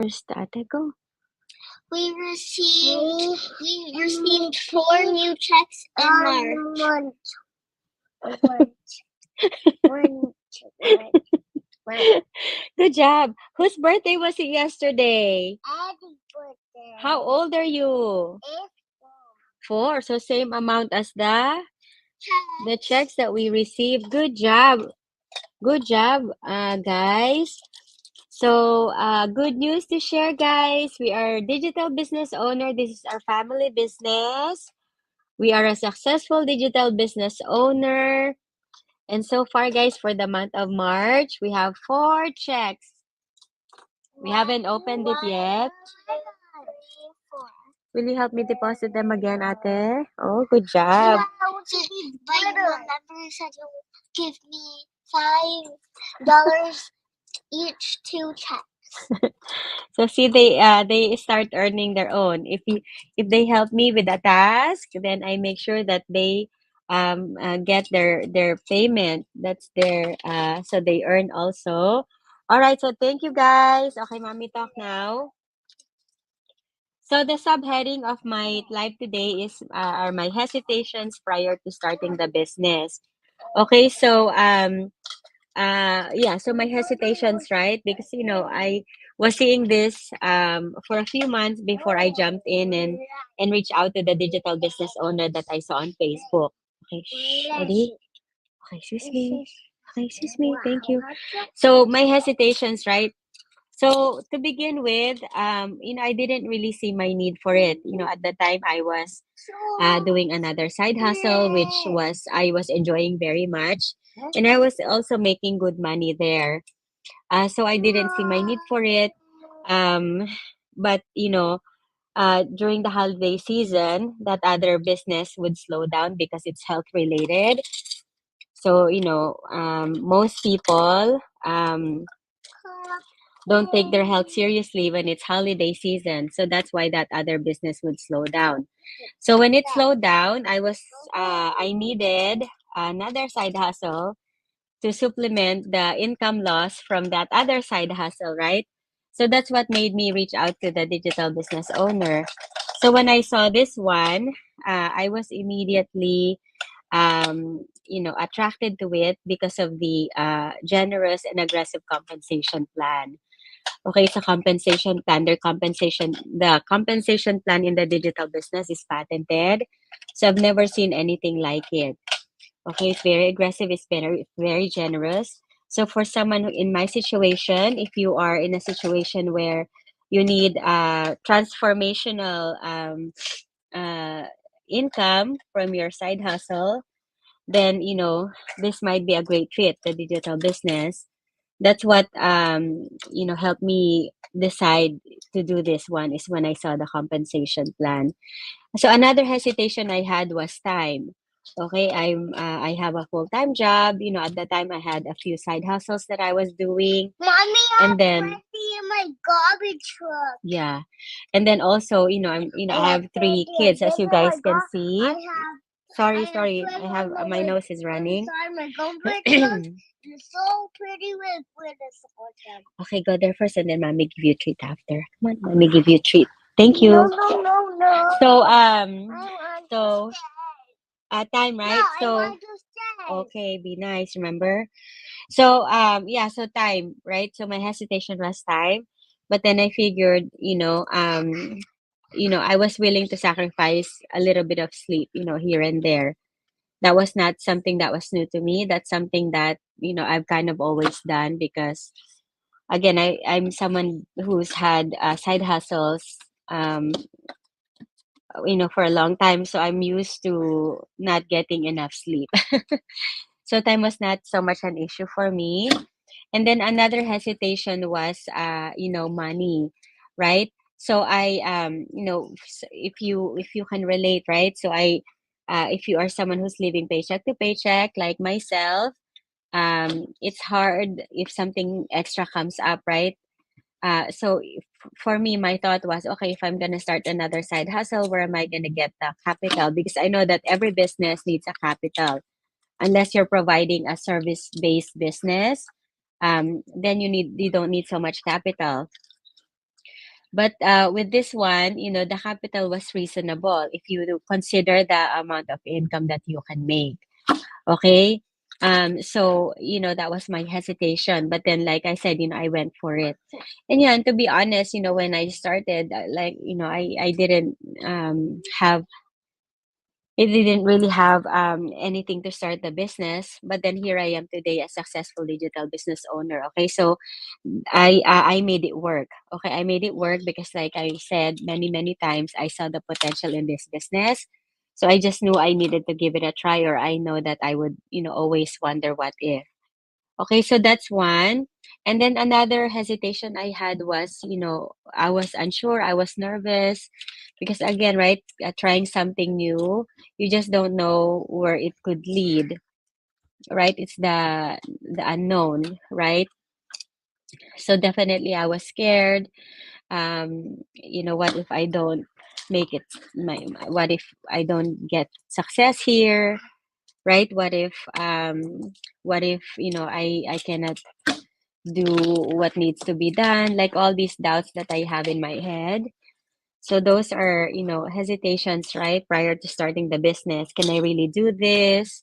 First, ate, go. We received 4 new checks in March. Good job. Whose birthday was it yesterday? Eddie's birthday. How old are you? 4. So same amount as the checks that we received. Good job. Good job, guys. So, good news to share, guys. We are digital business owner. This is our family business. We are a successful digital business owner. And so far, guys, for the month of March, we have 4 checks. We haven't opened it yet. Will you help me deposit them again, ate? Oh, good job. But you remember you said you'll give me $5 each 2 checks. So see, they start earning their own. If they help me with a task, then I make sure that they get their payment. That's their so they earn also. All right. So thank you guys. Okay, mommy, talk now. So the subheading of my live today is are my hesitations prior to starting the business. Okay, so yeah, so my hesitations, right? Because I was seeing this for a few months before I jumped in and reached out to the digital business owner that I saw on Facebook. Okay, shh, Eddie. Okay, excuse me. Okay, excuse me. Thank you. So my hesitations, right? So to begin with, I didn't really see my need for it. At the time I was doing another side hustle, which was I was enjoying very much, and I was also making good money there. So I didn't see my need for it. Um, but during the holiday season, that other business would slow down because it's health related. So most people don't take their health seriously when it's holiday season. So that's why that other business would slow down. So when it slowed down, I needed another side hustle to supplement the income loss from that other side hustle, right? So that's what made me reach out to the digital business owner. So when I saw this one, I was immediately attracted to it because of the generous and aggressive compensation plan. Okay, so compensation plan, the compensation plan in the digital business is patented. So I've never seen anything like it. Okay, it's very aggressive, it's very generous. So for someone in my situation, if you are in a situation where you need transformational uh, income from your side hustle, then this might be a great fit, the digital business. That's what helped me decide to do this one is when I saw the compensation plan. So another hesitation I had was time. Okay, I have a full-time job. At the time I had a few side hustles that I was doing. Mommy, And then in my garbage truck. yeah. And then also, I have 3 kids as you guys can see. Sorry. I have my nose is running. Sorry, my garbage truck is so pretty with a scorpion. Okay, go there first and then mommy give you a treat after. Come on, mommy give you a treat. Thank you. No. So I want so to stay. time, right? No, So I want to stay. okay, be nice, remember? So yeah, so time, right? So my hesitation was time, but then I figured, I was willing to sacrifice a little bit of sleep, here and there. That was not something that was new to me. That's something that, I've kind of always done because again, I'm someone who's had side hustles for a long time, so I'm used to not getting enough sleep. So time was not so much an issue for me. And then another hesitation was money, right? So I if you can relate, right? So I if you are someone who's living paycheck to paycheck like myself, it's hard if something extra comes up, right? So for me, my thought was, okay, if I'm gonna start another side hustle, where am I gonna get the capital? Because I know that every business needs a capital. Unless you're providing a service-based business, then you don't need so much capital. But with this one, the capital was reasonable if you do consider the amount of income that you can make. Okay. So, that was my hesitation. But then, like I said, I went for it. And yeah, and to be honest, when I started, like, I didn't have it didn't really have anything to start the business, but then here I am today, a successful digital business owner. Okay, so I made it work. Okay, I made it work because, like I said many times, I saw the potential in this business. So I just knew I needed to give it a try, or I know that I would, always wonder what if. Okay, so that's one. And then another hesitation I had was, I was unsure, I was nervous because again, right, trying something new, you just don't know where it could lead, right? It's the unknown, right? So definitely I was scared. What if I don't make it what if I don't get success here, right? What if, I cannot do what needs to be done, like all these doubts that I have in my head. So those are, hesitations, right? Prior to starting the business. Can I really do this?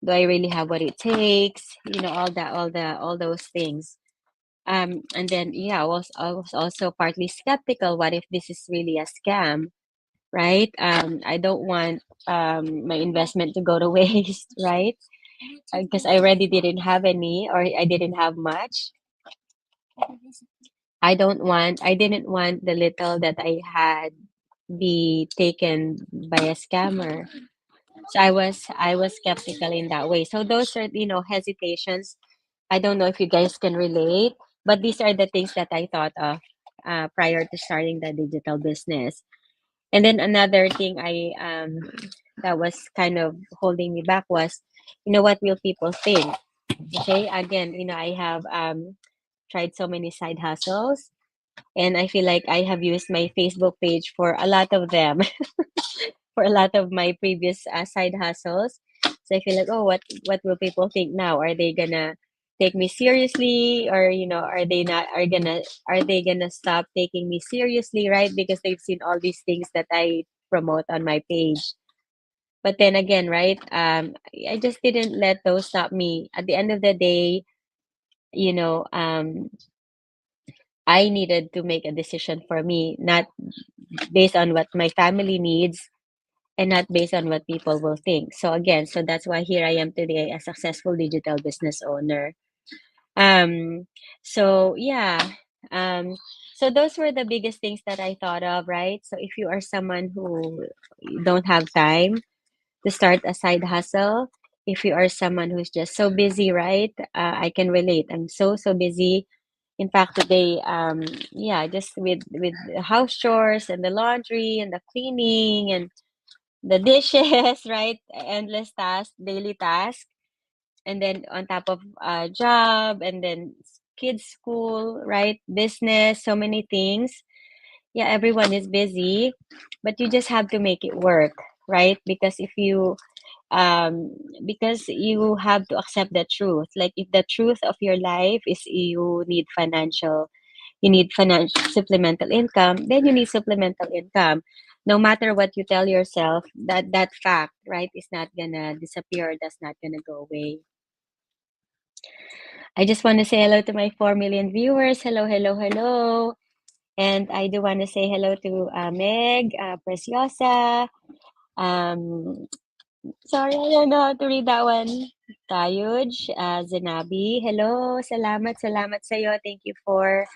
Do I really have what it takes? All those things. And then yeah, I was also partly skeptical. What if this is really a scam, right? I don't want my investment to go to waste, right? Because I already didn't have any, or I didn't have much. I didn't want the little that I had be taken by a scammer. So I was skeptical in that way. So those are, hesitations. I don't know if you guys can relate, but these are the things that I thought of prior to starting the digital business. And then another thing that was kind of holding me back was, what will people think? Okay, again, I have tried so many side hustles, and I feel like I have used my Facebook page for a lot of them, for a lot of my previous side hustles. So I feel like, oh, what will people think now? Are they gonna take me seriously, or are they gonna stop taking me seriously, right? Because they've seen all these things that I promote on my page. But then again, right? I just didn't let those stop me. At the end of the day, you know, um, I needed to make a decision for me, not based on what my family needs and not based on what people will think. So again, so that's why here I am today, a successful digital business owner. Um, so yeah, um, so those were the biggest things that I thought of, right? So if you are someone who don't have time to start a side hustle, if you are someone who's just so busy, right? I can relate. I'm so busy. In fact, today, yeah, just with the house chores and the laundry and the cleaning and the dishes, right? Endless task, daily task, and then on top of job, and then kids school, right? Business, so many things. Yeah, everyone is busy, but you just have to make it work, right? Um because you have to accept the truth. Like if the truth of your life is you need financial supplemental income, then you need supplemental income. No matter what you tell yourself, that fact, right, is not gonna disappear, that's not gonna go away. I just want to say hello to my 4 million viewers. Hello, hello, hello. And I do want to say hello to Meg, Preciosa. Um, Sorry, I don't know how to read that one. Tayuj, Zanabi. Hello, salamat sa'yo. Thank you for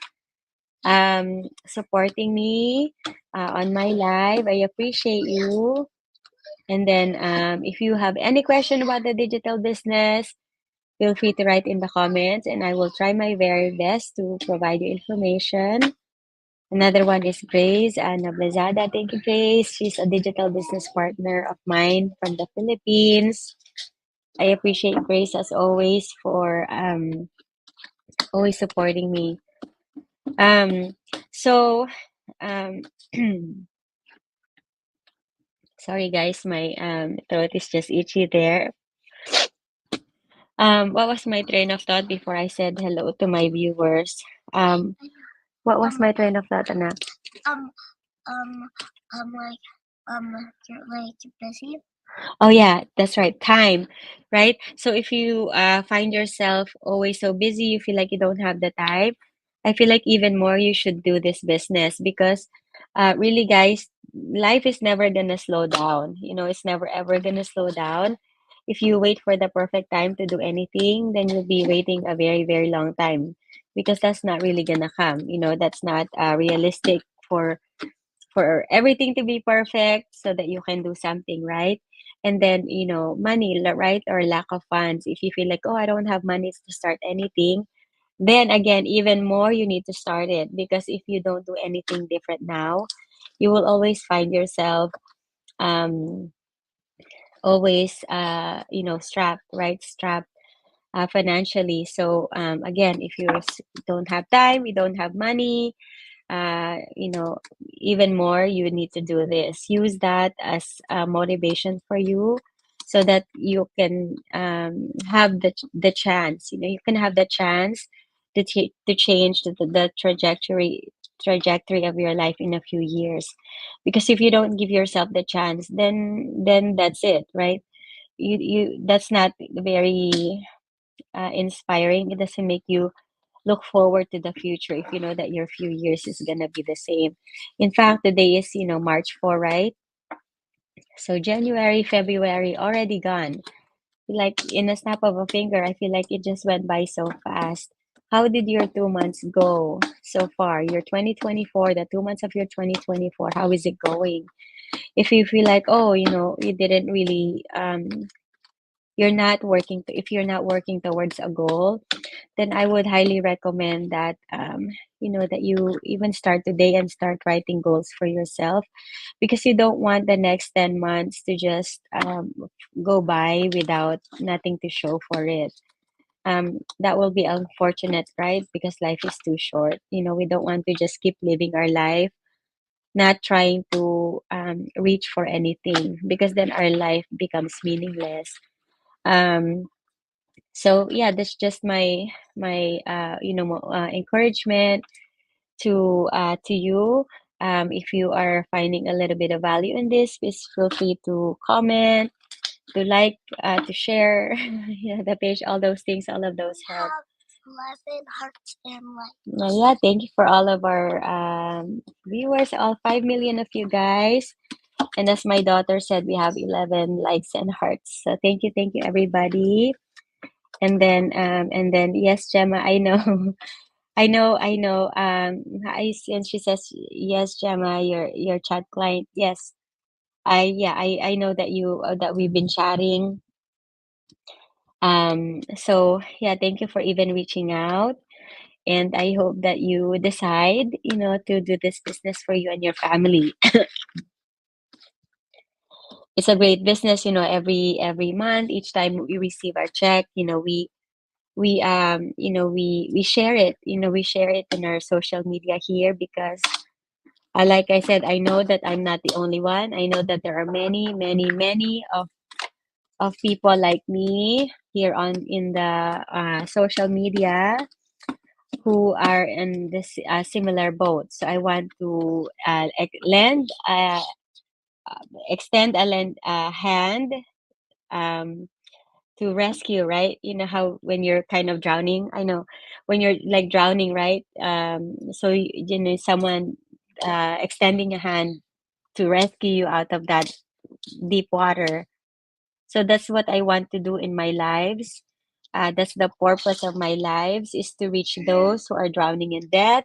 supporting me on my live. I appreciate you. And then if you have any question about the digital business, feel free to write in the comments and I will try my very best to provide you information. Another one is Grace Nablazada. Thank you, Grace. She's a digital business partner of mine from the Philippines. I appreciate Grace as always for always supporting me. Um, so um, sorry guys, my throat is just itchy there. What was my train of thought before I said hello to my viewers? What was my train of thought, Anak? um um you're like busy. Oh yeah, that's right. Time, right? So if you find yourself always so busy, you feel like you don't have the time. I feel like even more you should do this business because really, guys, life is never gonna slow down. You know, it's never ever gonna slow down. If you wait for the perfect time to do anything, then you'll be waiting a very, very long time because that's not really gonna come. You know, that's not realistic for everything to be perfect so that you can do something right. And then, you know, money, right, or lack of funds. If you feel like, oh, I don't have money to start anything, then again, even more you need to start it because if you don't do anything different now, you will always find yourself um always you know, strapped, right, strapped financially. So again, if you don't have time, you don't have money, you know, even more, you need to do this. Use that as a motivation for you so that you can have the chance, you know, you can have the chance to change the trajectory of your life in a few years. Because if you don't give yourself the chance, then that's it, right? You that's not very inspiring. It doesn't make you look forward to the future if you know that your few years is gonna be the same. In fact, today is, you know, March 4, right? So January, February already gone. Like in a snap of a finger, I feel like it just went by so fast. How did your 2 months go so far? Your 2024, the 2 months of your 2024, how is it going? If you feel like, oh, you know, you didn't really you're not working if you're not working towards a goal, then I would highly recommend that you know, that you even start today and start writing goals for yourself because you don't want the next 10 months to just go by without nothing to show for it. That will be unfortunate, right? Because life is too short. You know, we don't want to just keep living our life not trying to reach for anything because then our life becomes meaningless. um, so yeah, that's just my you know, encouragement to you. If you are finding a little bit of value in this, please feel free to comment, to like, to share yeah, the page. All those things, all of those We help. have 11 hearts and likes. Yeah, thank you for all of our viewers, all 5 million of you guys. And as my daughter said, we have 11 likes and hearts. So thank you, everybody. And then yes, Gemma, I know, I know. And she says yes, Gemma, your chat client. Yes, I know that you that we've been chatting. So yeah, thank you for even reaching out, and I hope that you decide, you know, to do this business for you and your family. It's a great business, you know. Every month, each time we receive our check, you know, we you know, we share it, you know, we share it in our social media here because like I said, I know that I'm not the only one. I know that there are many of people like me here on in the social media who are in this similar boat. So I want to lend extend a lend hand um to rescue, right? You know how when you're kind of drowning, I know when you're like drowning, right? So you know, someone extending a hand to rescue you out of that deep water. So that's what I want to do in my lives. That's the purpose of my lives, is to reach those who are drowning in debt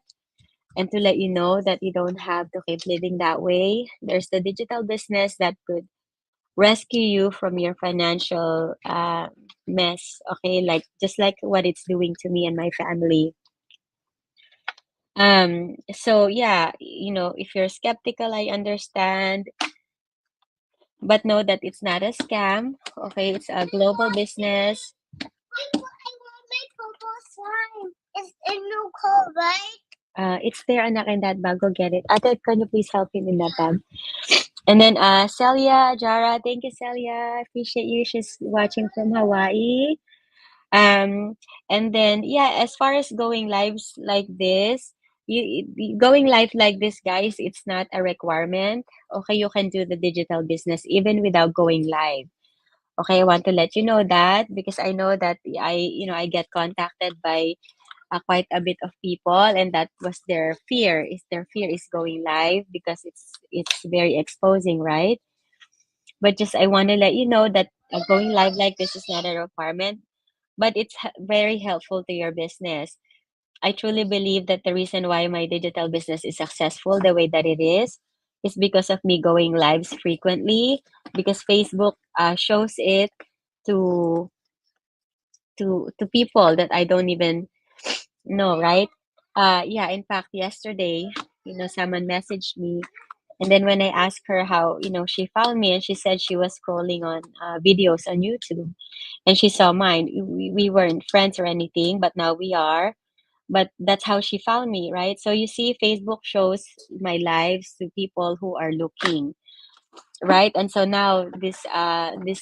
and to let you know that you don't have to keep living that way. There's the digital business that could rescue you from your financial mess. Okay, like just like what it's doing to me and my family. So yeah, you know, if you're skeptical, I understand, but know that it's not a scam. Okay, it's a global business. I want my purple slime. It's a new color, right? It's there, anak, in that bag. Go get it. Ate, can you please help him in that bag? And then Celia, Jara, thank you, Celia. I appreciate you. She's watching from Hawaii. Um, and then yeah, as far as going lives like this, going live like this, guys, it's not a requirement. Okay, you can do the digital business even without going live. Okay, I want to let you know that because I know that I get contacted by quite a bit of people, and that was their fear. Is their fear is going live because it's very exposing, right? But just I want to let you know that going live like this is not a requirement, but it's very helpful to your business. I truly believe that the reason why my digital business is successful the way that it is because of me going lives frequently, because Facebook shows it to to people that I don't even know, right? Yeah, in fact, yesterday, someone messaged me, and then when I asked her how, she found me, and she said she was scrolling on videos on YouTube, and she saw mine. We weren't friends or anything, but now we are. But that's how she found me, right? So you see, Facebook shows my lives to people who are looking, right? And so now this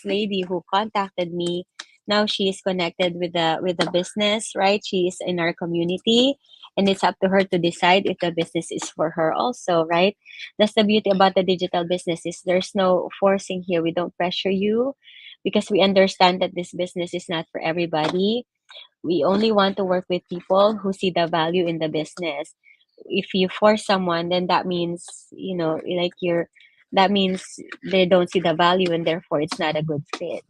lady who contacted me, now she is connected with the business, right? She is in our community, and it's up to her to decide if the business is for her also, right? That's the beauty about the digital business, is there's no forcing here. We don't pressure you because we understand that this business is not for everybody. We only want to work with people who see the value in the business. If you force someone, then that means, like that means they don't see the value, and therefore it's not a good fit.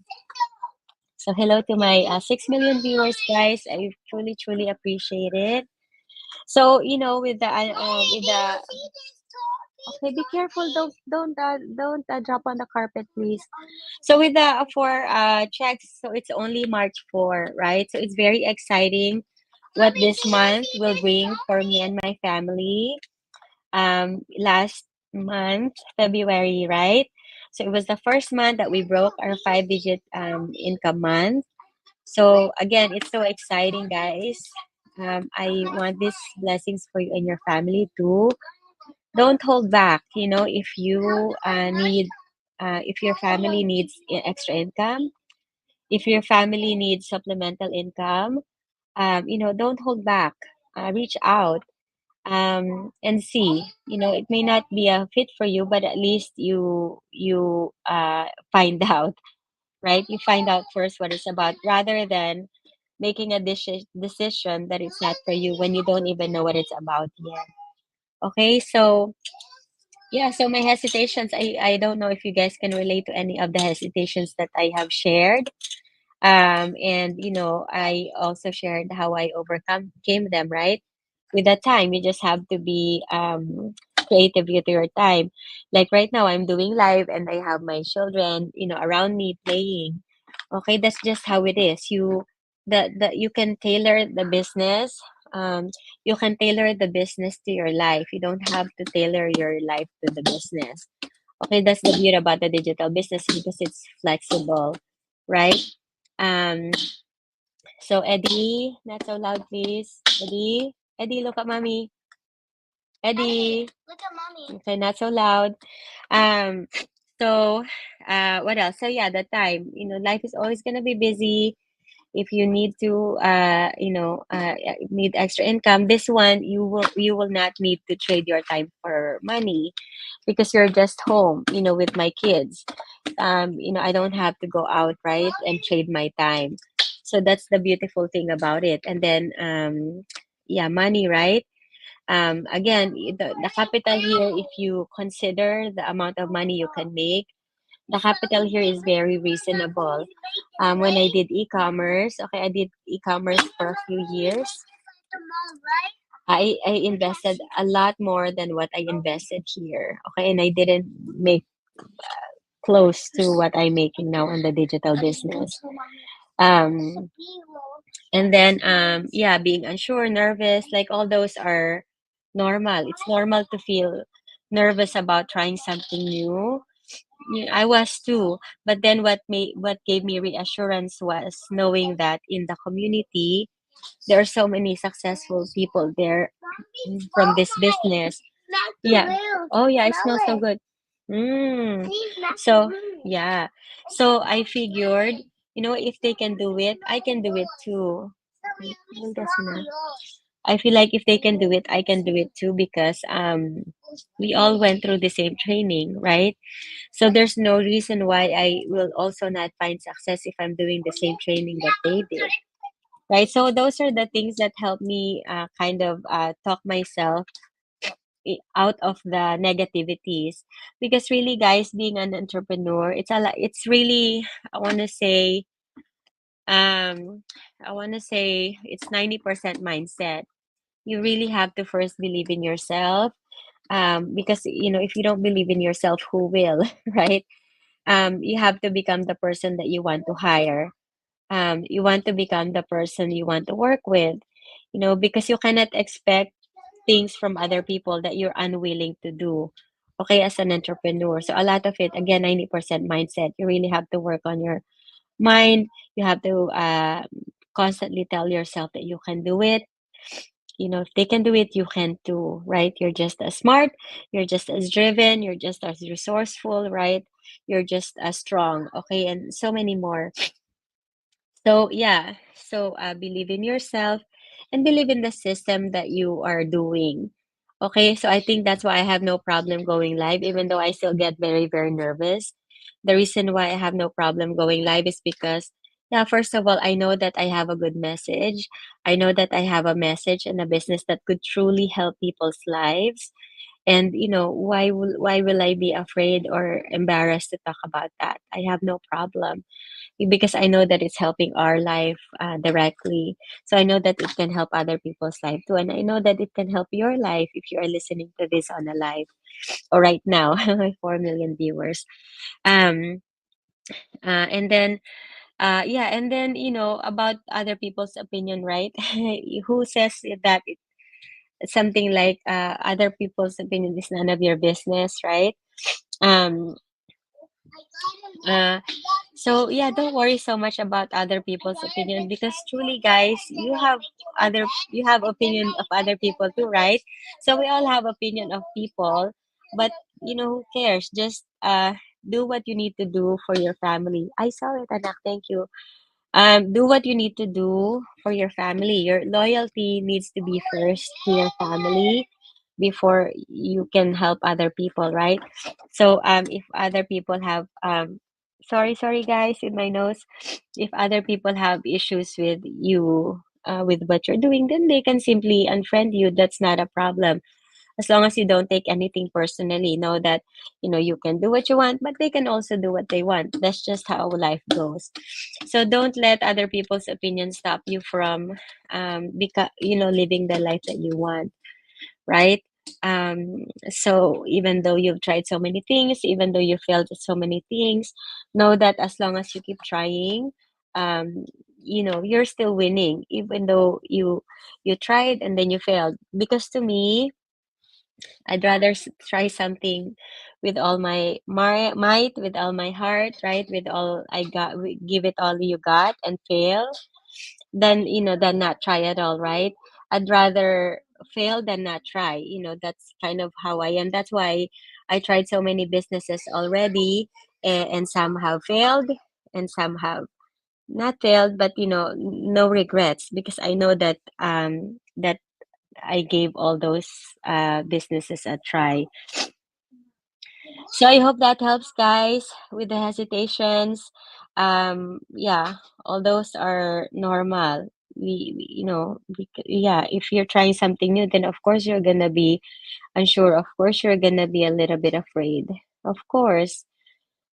So hello to my 6 million viewers, guys. I truly, truly appreciate it. So, with the, okay, be careful. Don't drop on the carpet, please. So with the four checks, so it's only March 4, right? So it's very exciting what this month will bring for me and my family. Last month, February, right? So it was the first month that we broke our 5-digit income month. So again, it's so exciting, guys. I want these blessings for you and your family too. Don't hold back. If you if your family needs extra income, if your family needs supplemental income, don't hold back. Reach out and see. It may not be a fit for you, but at least you find out, right? You find out first what it's about, rather than making a decision that it's not for you when you don't even know what it's about yet. Okay, so yeah, so my hesitations, I don't know if you guys can relate to any of the hesitations that I have shared. And I also shared how I overcome came them, right? With that time, you just have to be creative with your time. Like right now, I'm doing live and I have my children, around me playing. Okay, that's just how it is. You can tailor the business. Um, you can tailor the business to your life. You don't have to tailor your life to the business. Okay, that's the beauty about the digital business because it's flexible, right? Um, so Eddie, not so loud, please. Eddie, look at mommy. Eddie, Look at mommy. okay, not so loud. Um, so, what else? So yeah, the time. Life is always gonna be busy. If you need to, need extra income, this one you will not need to trade your time for money because you're just home. With my kids. I don't have to go out, right, and trade my time. So that's the beautiful thing about it. And then, yeah, money, right? Again, the capital here, if you consider the amount of money you can make, the capital here is very reasonable. When I did e-commerce, okay, I did e-commerce for a few years. I invested a lot more than what I invested here. Okay, and I didn't make close to what I'm making now on the digital business. Um, and then, yeah, being unsure, nervous, like all those are normal. It's normal to feel nervous about trying something new. Yeah, I was too. But then what gave me reassurance was knowing that in the community there are so many successful people there from this business. Yeah. Oh yeah, it smells so good. Mm. So yeah. So I figured, if they can do it, I can do it too. Well, that's enough. I feel like if they can do it, I can do it too, because we all went through the same training, right? So there's no reason why I will also not find success if I'm doing the same training that they did, right? So those are the things that help me kind of talk myself out of the negativities, because really, guys, being an entrepreneur, it's a lot, it's really, I want to say, um it's 90% mindset. You really have to first believe in yourself, because if you don't believe in yourself, who will? Right? You have to become the person that you want to hire. You want to become the person you want to work with, because you cannot expect things from other people that you're unwilling to do, okay, as an entrepreneur. So a lot of it, again, 90% mindset. You really have to work on your mind. You have to constantly tell yourself that you can do it. If they can do it, you can too, right? You're just as smart, you're just as driven, you're just as resourceful, right? You're just as strong, okay? And so many more. So yeah, so believe in yourself and believe in the system that you are doing. Okay, so I think that's why I have no problem going live, even though I still get very, very nervous. The reason why I have no problem going live is because, yeah, first of all, I know that I have a good message. I know that I have a message and a business that could truly help people's lives. And why will I be afraid or embarrassed to talk about that? I have no problem, because I know that it's helping our life directly. So I know that it can help other people's life too. And I know that it can help your life if you are listening to this on a live or right now, 4 million viewers. Um, and then, yeah, and then, about other people's opinion, right? Who says that something like other people's opinion is none of your business, right? Um, uh, So yeah, don't worry so much about other people's opinion, because truly, guys, you have opinion of other people too, right? So we all have opinion of people, but who cares? Just do what you need to do for your family. I saw it, anak. Thank you. Do what you need to do for your family. Your loyalty needs to be first to your family before you can help other people, right? So if other people have sorry guys with my nose, if other people have issues with you, with what you're doing, then they can simply unfriend you. That's not a problem, as long as you don't take anything personally. Know that you can do what you want, but they can also do what they want. That's just how life goes. So don't let other people's opinions stop you from because living the life that you want, right? So even though you've tried so many things, even though you failed at so many things, know that as long as you keep trying, um you're still winning, even though you tried and then you failed. Because to me, I'd rather try something with all my might, with all my heart, right? With all I got, give it all you got and fail, than than not try at all, right? I'd rather fail than not try. That's kind of how I am. That's why I tried so many businesses already, and some have failed and some have not failed, but no regrets, because I know that I gave all those businesses a try. So I hope that helps, guys, with the hesitations. Yeah, all those are normal. Yeah, if you're trying something new, then of course you're gonna be unsure. Of course you're gonna be a little bit afraid. Of course.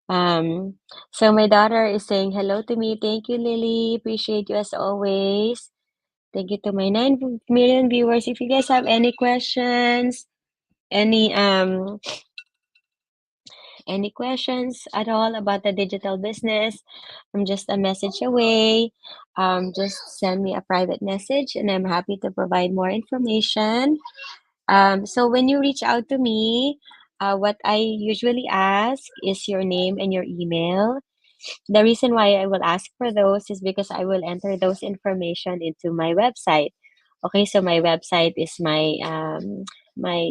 Um, so my daughter is saying hello to me. Thank you, Lily. Appreciate you as always. Thank you to my 9 million viewers. If you guys have any questions, any um any questions at all about the digital business, I'm just a message away. Just send me a private message and I'm happy to provide more information. So when you reach out to me, what I usually ask is your name and your email. The reason why I will ask for those is because I will enter those information into my website. Okay, so my website is my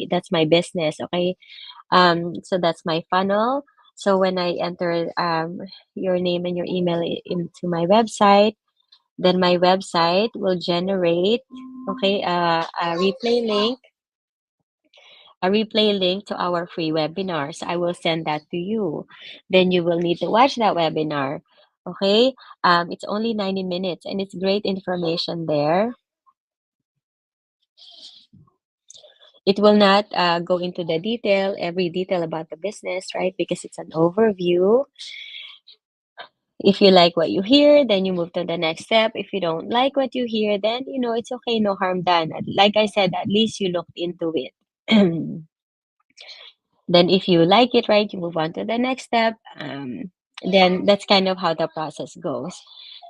that's my business. Okay, so that's my funnel. So when I enter your name and your email into my website, Then my website will generate, okay, a replay link to our free webinars. I will send that to you. Then you will need to watch that webinar. Okay, it's only 90 minutes and it's great information there. It will not go into the every detail about the business, right? Because it's an overview. If you like what you hear, then you move to the next step. If you don't like what you hear, then it's okay, no harm done. Like I said, at least you looked into it. Then if you like it, right, you move on to the next step. Then that's kind of how the process goes.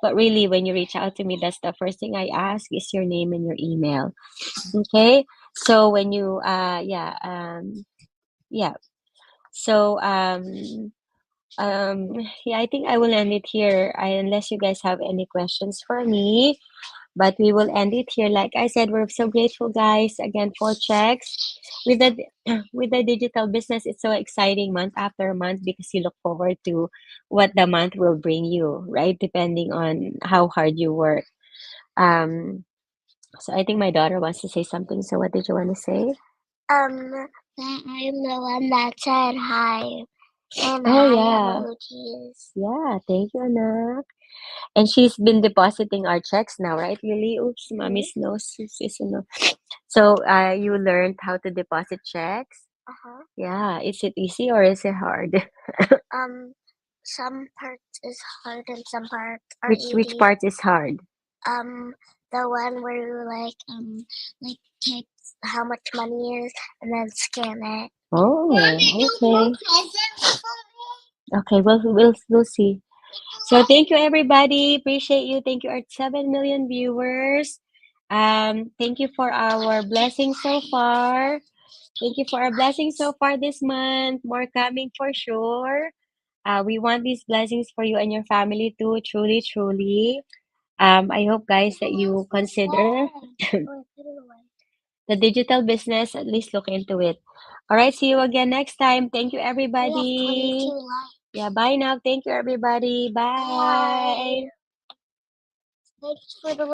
But really, when you reach out to me, that's the first thing I ask is your name and your email. Okay. So when you, yeah. So, yeah, I think I will end it here. Unless you guys have any questions for me. But we will end it here. Like I said, we're so grateful, guys, again for checks. With the with the digital business, it's so exciting month after month because you look forward to what the month will bring you, right? Depending on how hard you work. Um, so I think my daughter wants to say something. So what did you want to say? That I'm the one that said hi. And Oh hi yeah. emojis. Yeah, thank you, Anak. And she's been depositing our checks now, right, Lily? Oops, mommy's nose is no. So you learned how to deposit checks? Uh-huh. Yeah, is it easy or is it hard? Some parts is hard and some parts are Which easy. part is hard? The one where you like take how much money is and then scan it. Oh, okay. Okay, we'll see. So thank you everybody. Appreciate you. Thank you our 7 million viewers. Thank you for our blessing so far. Thank you for our blessings so far this month. More coming for sure. We want these blessings for you and your family too. Truly, truly. I hope guys that you consider the digital business. At least look into it. All right. See you again next time. Thank you everybody. Yeah. Bye now. Thank you everybody. Bye. Thanks for the